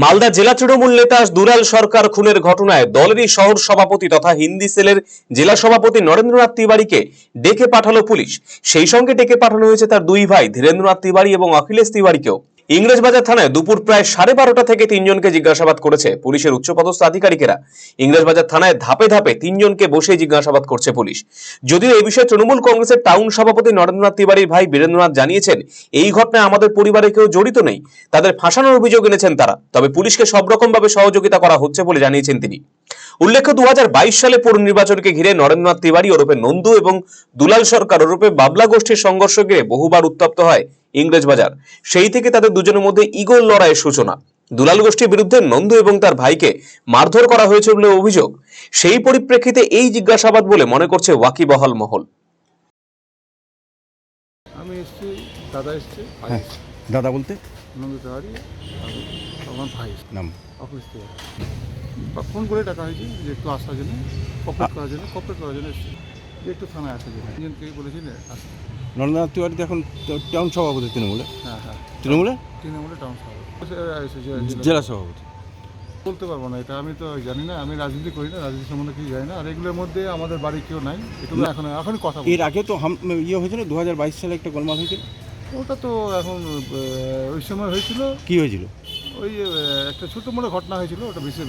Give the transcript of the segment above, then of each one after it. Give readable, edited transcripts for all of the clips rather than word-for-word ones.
মালদা জেলা তৃণমূল নেতা দুলাল সরকার খুনের ঘটনায় দলেরই শহর সভাপতি তথা হিন্দি সেলের জেলা সভাপতি নরেন্দ্রনাথ তিওয়ারিকে ডেকে পাঠালো পুলিশ। সেই সঙ্গে ডেকে পাঠানো হয়েছে তার দুই ভাই ধীরেন্দ্রনাথ তিওয়ারি এবং অখিলেশ তিওয়ারিকেও। ইংরেজবাজার থানায় দুপুর প্রায় 12:30 থেকে তিনজনকে জিজ্ঞাসাবাদ করেছে পুলিশের উচ্চপদস্থ আধিকারিকেরা। ইংরেজবাজার থানায় ধাপে ধাপে তিনজনকে বসে জিজ্ঞাসাবাদ করছে পুলিশ। যদিও এই বিষয়ে তৃণমূল কংগ্রেসের টাউন সভাপতি নরেন্দ্রনাথ তিওয়ারির ভাই বীরেন্দ্রনাথ জানিয়েছেন, এই ঘটনায় আমাদের পরিবারে কেউ জড়িত নেই, তাদের ফাঁসানোর অভিযোগ এনেছেন তারা। তবে পুলিশকে সব রকম ভাবে সহযোগিতা করা হচ্ছে বলে জানিয়েছেন তিনি। উল্লেখ্য, 2022 সালে পৌর নির্বাচনকে ঘিরে নরেন্দ্রনাথ তিওয়ারি ওরফে নন্দু এবং দুলাল সরকার ওরফে বাবলা গোষ্ঠীর সংঘর্ষ ঘিরে বহুবার উত্তপ্ত হয় ইংরেজবাজার। সেই থেকে তাদের দুজনের মধ্যে ইগল লড়াইয়ের সূচনা। দুলাল গোষ্ঠীর বিরুদ্ধে নন্দু এবং তার ভাইকে মারধর করা হয়েছে বলে অভিযোগ। সেই পরিপ্রেক্ষিতে এই জিজ্ঞাসাবাদ বলে মনে করছে ওয়াকিবহাল মহল। আমি এসছি, দাদা এসছে। হ্যাঁ, দাদা বলতে নন্দু তিওয়ারি, আমার ভাই নাম অখিলেশ তিওয়ারি। ফোন করে ডাকা হয়েছে যে একটু আসার জন্য, কপারেট করার জন্য এসছে, যে একটু থানায় আসার জন্য। তিনজনকে বলেছি আসতে। নরেন্দ্রনাথ তিওয়ারি তো এখন টাউন সভাপতি তৃণমূলে। হ্যাঁ, তৃণমূলে টাউন সভাপতি, জেলা সভাপতি। বলতে পারবো না, এটা আমি তো জানি না। আমি রাজনীতি করি না, রাজনীতি সম্বন্ধে কিছু জানি না। আর এগুলোর মধ্যে আমাদের বাড়ি কেউ নাই, এগুলো এখনই কথা এর আগে তো হয়েছিল 2022 সালে একটা গোলমাল হয়েছিল। ওটা তো এখন ওই সময় হয়েছিল। কি হয়েছিল? ওই একটা ছোট মোটো ঘটনা হয়েছিল, ওটা বিশেষ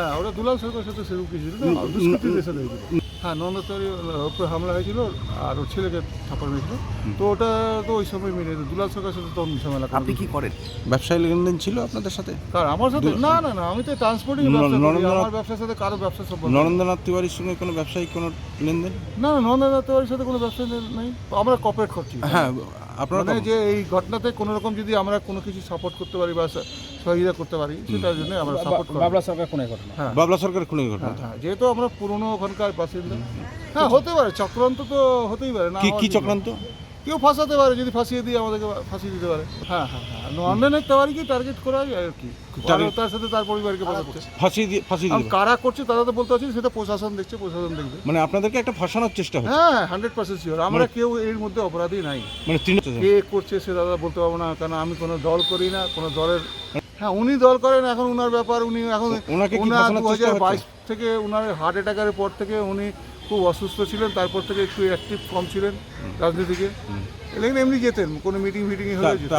হ্যাঁ, ওটা দুলাল সরকারের সাথে সেরকম কিছু ছিল না, দুষ্কৃতীদের সাথে হয়েছিল। হ্যাঁ, নন্দু তিওয়ারির উপরে হামলা হয়েছিল আর ওর ছেলেকে থাপ্পড় মেরেছিল। তো ওটা তো ওই সময় মিলে দুলাল সরকারের সাথে তখন ঝামেলা। আপনি কি করেন? ব্যবসায়ী লেনদেন ছিল আপনাদের সাথে? কার আমার সাথে? না না না, আমি তো ট্রান্সপোর্টিং আমার ব্যবসার সাথে কারো ব্যবসার সম্পর্ক। নরেন্দ্রনাথ তিওয়ারির সঙ্গে কোনো ব্যবসায়িক কোনো লেনদেন? না না, নরেন্দ্রনাথ তিওয়ারির সাথে কোনো ব্যবসা নেই, আমরা কপারেট করছি। হ্যাঁ, আপনারা মানে যে এই ঘটনাতে কোনো রকম যদি আমরা কোনো কিছু সাপোর্ট করতে পারি বা সহযোগিতা করতে পারি, সেটার জন্য আমরা সাপোর্ট করি। বাবলা সরকার খুনের ঘটনা। হ্যাঁ, বাবলা সরকার খুনের ঘটনা। হ্যাঁ, যেহেতু আমরা পুরনো ওখানকার বাসিন্দা। হ্যাঁ, হতে পারে চক্রান্ত, তো হতেই পারে না। কি চক্রান্ত? কেউ ফাঁসাতে পারে, যদি ফাঁসিয়ে দিয়ে আমাদেরকে ফাঁসিয়ে দিতে পারে। হ্যাঁ হ্যাঁ হ্যাঁ, নরেন্দ্রনাথ তিওয়ারিকে টার্গেট করা হয় আর কি, তার সাথে তার পরিবারকে ফাঁসাচ্ছে। ফাঁসি দিয়ে কারা করছে তারা তো বলতে পারছি, সেটা প্রশাসন দেখছে, প্রশাসন দেখবে। মানে আপনাদেরকে একটা ফাঁসানোর চেষ্টা হচ্ছে? হ্যাঁ, 100% শিওর। আমরা কেউ এর মধ্যে অপরাধী নাই। মানে কে করছে সে দাদা বলতে পারবো না, কারণ আমি কোনো দল করি না, কোনো দলের। হ্যাঁ, উনি দল করেন, এখন উনার ব্যাপার। উনি এখন 2022 থেকে উনার হার্ট অ্যাটাকের পর থেকে উনি খুব অসুস্থ ছিলেন, তারপর থেকে একটু অ্যাক্টিভ কম ছিলেন রাজনীতিকে। এমনি যেতেন, কোনো মিটিংয়ে হলে যেতেন।